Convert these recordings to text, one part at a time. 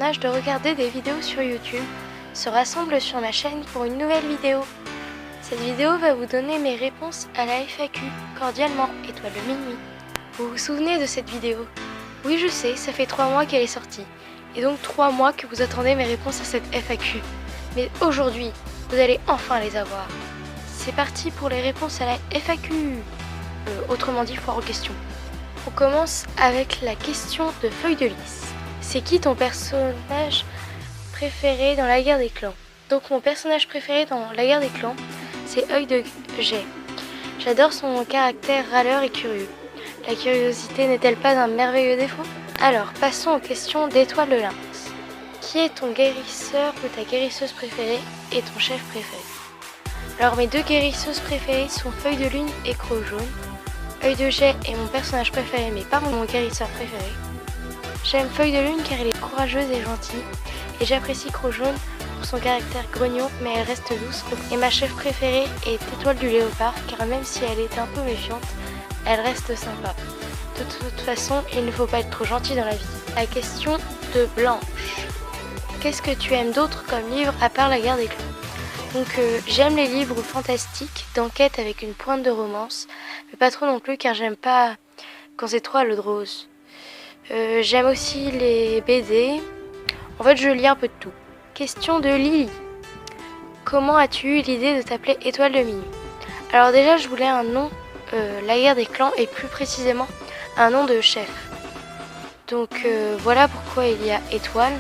âge de regarder des vidéos sur YouTube se rassemblent sur ma chaîne pour une nouvelle vidéo. Cette vidéo va vous donner mes réponses à la FAQ, cordialement, étoile de minuit. Vous vous souvenez de cette vidéo? Oui, je sais, ça fait 3 mois qu'elle est sortie. Et donc 3 mois que vous attendez mes réponses à cette FAQ. Mais aujourd'hui, vous allez enfin les avoir. C'est parti pour les réponses à la FAQ. Autrement dit, foire aux questions. On commence avec la question de Feuille de Lys. C'est qui ton personnage préféré dans la guerre des clans? Donc mon personnage préféré dans la guerre des clans, c'est Œil de Jay. J'adore son caractère râleur et curieux. La curiosité n'est-elle pas un merveilleux défaut? Alors, passons aux questions d'Étoile de Lynx. Qui est ton guérisseur ou ta guérisseuse préférée et ton chef préféré? Alors, mes deux guérisseuses préférées sont Feuille de Lune et Croc Jaune. Œil de Jay est mon personnage préféré, mais pas mon guérisseur préféré. J'aime Feuille de Lune car elle est courageuse et gentille, et j'apprécie Croc Jaune pour son caractère grognon, mais elle reste douce. Et ma chef préférée est Étoile du Léopard, car même si elle est un peu méfiante, elle reste sympa. De toute façon, il ne faut pas être trop gentil dans la vie. La question de Blanche. Qu'est-ce que tu aimes d'autre comme livre à part la guerre des clans? Donc j'aime les livres fantastiques, d'enquête avec une pointe de romance, mais pas trop non plus car j'aime pas quand c'est trop à l'eau de rose. J'aime aussi les BD. En fait, je lis un peu de tout. Question de Lily. Comment as-tu eu l'idée de t'appeler Étoile de Minuit? Alors déjà, je voulais un nom, la guerre des clans, et plus précisément un nom de chef. Donc voilà pourquoi il y a Étoile.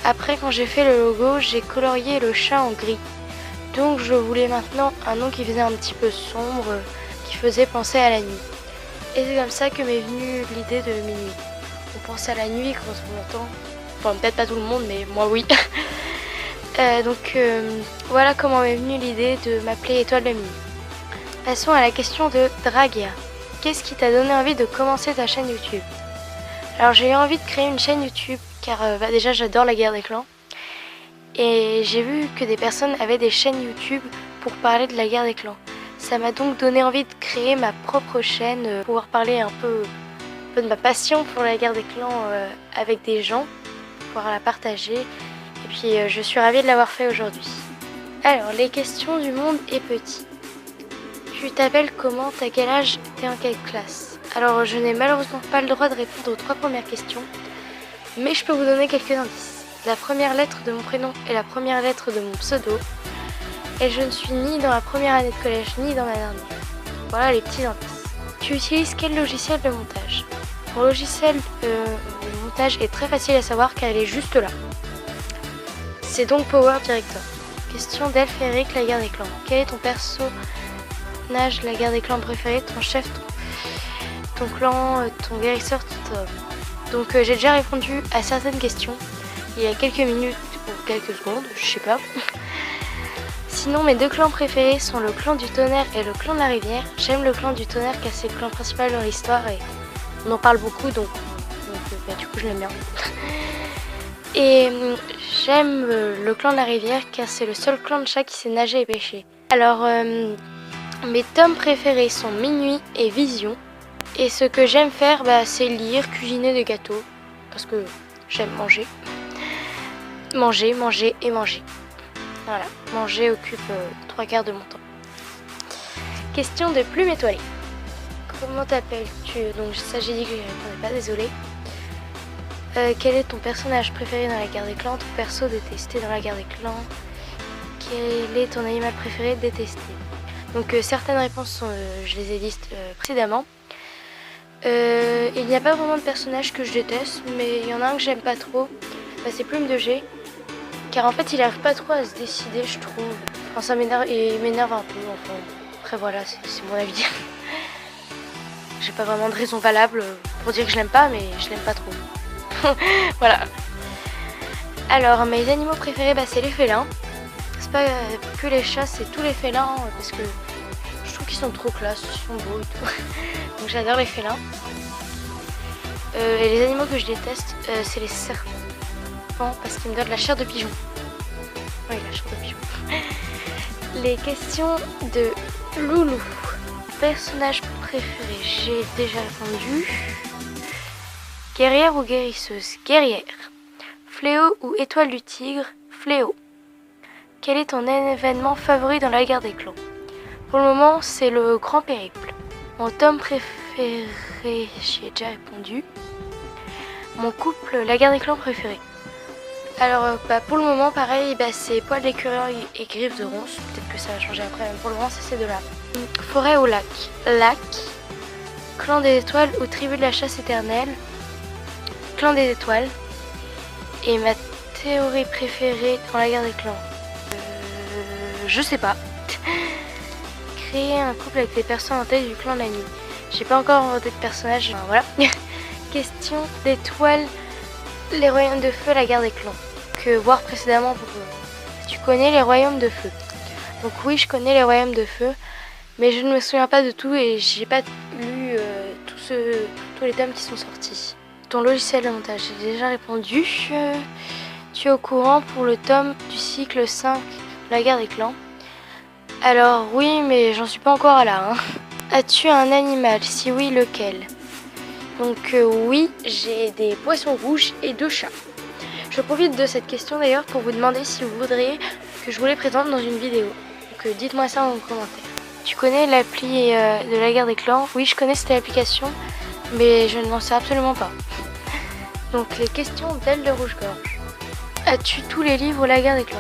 Après, quand j'ai fait le logo, j'ai colorié le chat en gris. Donc je voulais maintenant un nom qui faisait un petit peu sombre, qui faisait penser à la nuit. Et c'est comme ça que m'est venue l'idée de Minuit. On pense à la nuit quand on entend, enfin peut-être pas tout le monde, mais moi oui. Donc voilà comment m'est venue l'idée de m'appeler Étoile de Minuit. Passons à la question de Dragia. Qu'est-ce qui t'a donné envie de commencer ta chaîne YouTube? Alors j'ai eu envie de créer une chaîne YouTube car déjà j'adore la guerre des clans. Et j'ai vu que des personnes avaient des chaînes YouTube pour parler de la guerre des clans. Ça m'a donc donné envie de créer ma propre chaîne, pouvoir parler un peu de ma passion pour la guerre des clans avec des gens, pouvoir la partager. Et puis je suis ravie de l'avoir fait aujourd'hui. Alors, les questions du monde est petit. Tu t'appelles comment? T'as quel âge? T'es en quelle classe? Alors, je n'ai malheureusement pas le droit de répondre aux 3 premières questions, mais je peux vous donner quelques indices. La première lettre de mon prénom est la première lettre de mon pseudo, et je ne suis ni dans la première année de collège ni dans la dernière. Voilà les petits indices. Tu utilises quel logiciel de montage? Mon logiciel de montage est très facile à savoir car il est juste là. C'est donc Power Director. Question d'Elféric, la guerre des clans. Quel est ton personnage, la guerre des clans préféré, ton chef, ton clan, ton guérisseur, ton homme? Donc j'ai déjà répondu à certaines questions il y a quelques minutes ou quelques secondes, je sais pas. Sinon, mes 2 clans préférés sont le clan du tonnerre et le clan de la rivière. J'aime le clan du tonnerre car c'est le clan principal dans l'histoire et on en parle beaucoup, donc du coup je l'aime bien. Et j'aime le clan de la rivière car c'est le seul clan de chat qui sait nager et pêcher. Alors mes tomes préférés sont Minuit et Vision. Et ce que j'aime faire, c'est lire, cuisiner des gâteaux, parce que j'aime manger. Manger, manger et manger. Voilà, manger occupe 3/4 de mon temps. Question de Plume étoilée. Comment t'appelles-tu? Donc ça j'ai dit que je ne répondais pas, désolée. Quel est ton personnage préféré dans la guerre des clans? Ton perso détesté dans la guerre des clans? Quel est ton animal préféré détesté? Donc certaines réponses, je les ai dites précédemment. Il n'y a pas vraiment de personnage que je déteste, mais il y en a un que j'aime pas trop. C'est Plume de G. Car en fait il arrive pas trop à se décider, je trouve. Enfin ça m'énerve, il m'énerve un peu. Enfin, après voilà, c'est mon avis. J'ai pas vraiment de raison valable pour dire que je l'aime pas, mais je l'aime pas trop. Voilà. Alors mes animaux préférés, c'est les félins. C'est pas que les chats, c'est tous les félins parce que je trouve qu'ils sont trop classe, ils sont beaux et tout. Donc j'adore les félins. Et les animaux que je déteste, c'est les serpents parce qu'ils me donnent la chair de pigeon. Oui, la chair de pigeon. Les questions de Loulou. Personnage préféré, j'ai déjà répondu. Guerrière ou guérisseuse? Guerrière. Fléau ou Étoile du Tigre? Fléau. Quel est ton événement favori dans la guerre des clans? Pour le moment, c'est le Grand Périple. Mon tome préféré, j'y ai déjà répondu. Mon couple, la guerre des clans préférée. Alors pour le moment, pareil, c'est Poil d'écureuil et Griffes de ronce. Peut-être que ça va changer après, mais pour le moment, c'est ces deux-là. Forêt ou lac? Lac. Clan des étoiles ou tribu de la chasse éternelle? Clan des étoiles. Et ma théorie préférée dans la guerre des clans? Je sais pas. Créer un couple avec les personnalités du clan de la nuit. J'ai pas encore inventé de personnage, enfin, voilà. Question d'étoiles, les royaumes de feu, la guerre des clans. Que voir précédemment pour tu connais les royaumes de feu? Donc oui, je connais les royaumes de feu, mais je ne me souviens pas de tout et j'ai pas lu tous les tomes qui sont sortis. Ton logiciel de montage, j'ai déjà répondu. Tu es au courant pour le tome du cycle 5 de la guerre des clans? Alors oui, mais j'en suis pas encore là. As-tu un animal? Si oui, lequel? Donc oui, j'ai des poissons rouges et 2 chats. Je profite de cette question d'ailleurs pour vous demander si vous voudriez que je vous les présente dans une vidéo. Donc dites-moi ça en commentaire. Tu connais l'appli de la guerre des clans? Oui, je connais cette application, mais je ne m'en sers absolument pas. Donc les questions d'Elle de Rouge-Gorge. As-tu tous les livres La guerre des clans?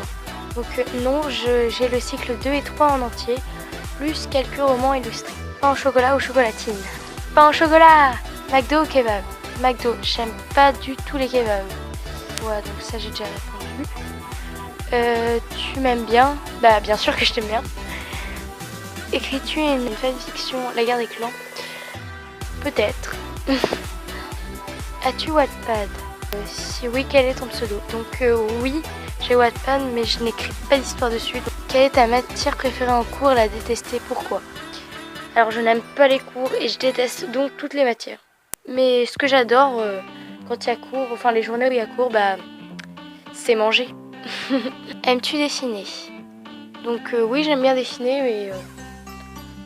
Donc non, j'ai le cycle 2 et 3 en entier, plus quelques romans illustrés. Pain au chocolat ou chocolatine? Pain au chocolat! McDo ou kebab? McDo, j'aime pas du tout les kebabs. Ouais, donc ça j'ai déjà répondu. Tu m'aimes bien? Bah bien sûr que je t'aime bien. Écris-tu une fanfiction La guerre des clans? Peut-être. As-tu Wattpad? Si oui, quel est ton pseudo? Donc oui, j'ai Wattpad, mais je n'écris pas d'histoire dessus. Donc, quelle est ta matière préférée en cours, la détester? Pourquoi? Alors je n'aime pas les cours et je déteste donc toutes les matières. Mais ce que j'adore quand il y a cours, enfin les journées où il y a cours, c'est manger. Aimes-tu dessiner? Donc oui, j'aime bien dessiner, mais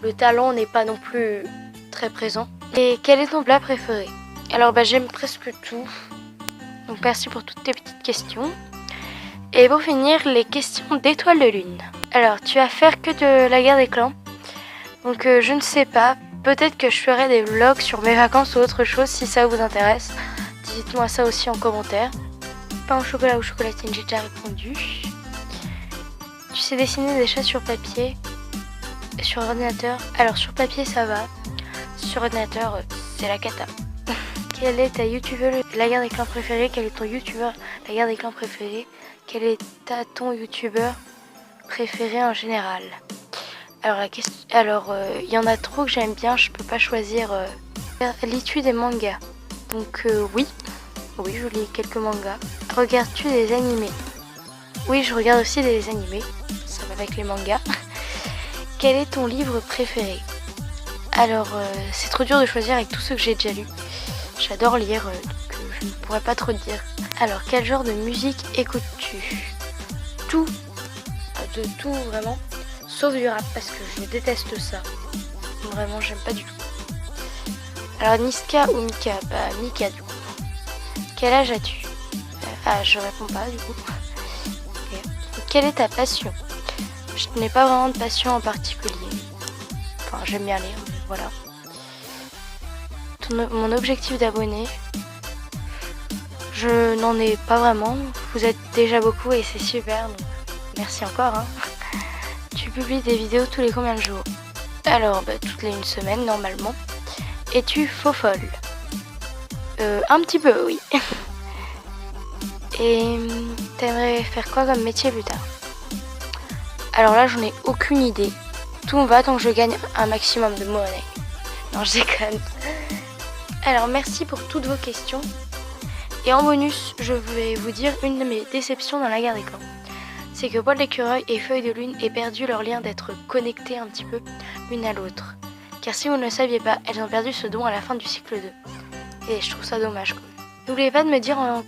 le talent n'est pas non plus très présent. Et quel est ton plat préféré? Alors j'aime presque tout. Donc merci pour toutes tes petites questions. Et pour finir, les questions d'étoiles de lune. Alors tu vas faire que de la guerre des clans? Donc je ne sais pas. Peut-être que je ferai des vlogs sur mes vacances ou autre chose si ça vous intéresse. Dites-moi ça aussi en commentaire. Pain au chocolat ou chocolatine, j'ai déjà répondu. Tu sais dessiner des chats sur papier? Sur ordinateur? Alors sur papier ça va. Sur ordinateur c'est la cata. Quel est ta youtubeuse la guerre des clans préférée? Quel est ton youtubeur la guerre des clans préféré? Quel est ton youtubeur préféré en général? Alors il y en a trop que j'aime bien, je peux pas choisir. Lis-tu des mangas? Donc oui, je lis quelques mangas. Regardes-tu des animés? Oui, je regarde aussi des animés, ça va avec les mangas. Quel est ton livre préféré? Alors c'est trop dur de choisir avec tous ceux que j'ai déjà lus. J'adore lire, donc je ne pourrais pas trop te dire. Alors quel genre de musique écoutes-tu? Tout, de tout vraiment. Sauf du rap parce que je déteste ça. Vraiment, j'aime pas du tout. Alors Niska ou Mika? Mika du coup. Quel âge as-tu? Je réponds pas du coup. Okay. Quelle est ta passion? Je n'ai pas vraiment de passion en particulier. Enfin, j'aime bien lire, mais voilà. Mon objectif d'abonnés? Je n'en ai pas vraiment. Vous êtes déjà beaucoup et c'est super. Donc merci encore. Tu publies des vidéos tous les combien de jours? Alors, toutes les 1 semaine normalement. Es-tu faux folle? Un petit peu, oui. Et t'aimerais faire quoi comme métier plus tard? Alors là, j'en ai aucune idée. Tout me va tant que je gagne un maximum de monnaie. Non, je déconne. Alors, merci pour toutes vos questions. Et en bonus, je vais vous dire une de mes déceptions dans la guerre des clans. C'est que Poil d'écureuil et Feuille de lune aient perdu leur lien d'être connectés un petit peu l'une à l'autre. Car si vous ne le saviez pas, elles ont perdu ce don à la fin du cycle 2. Et je trouve ça dommage. N'oubliez pas de me dire en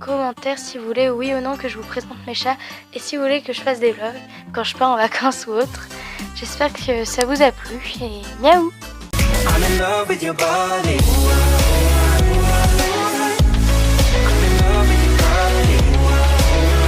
commentaire si vous voulez oui ou non que je vous présente mes chats et si vous voulez que je fasse des vlogs quand je pars en vacances ou autre. J'espère que ça vous a plu et miaou! I'm in love with your body.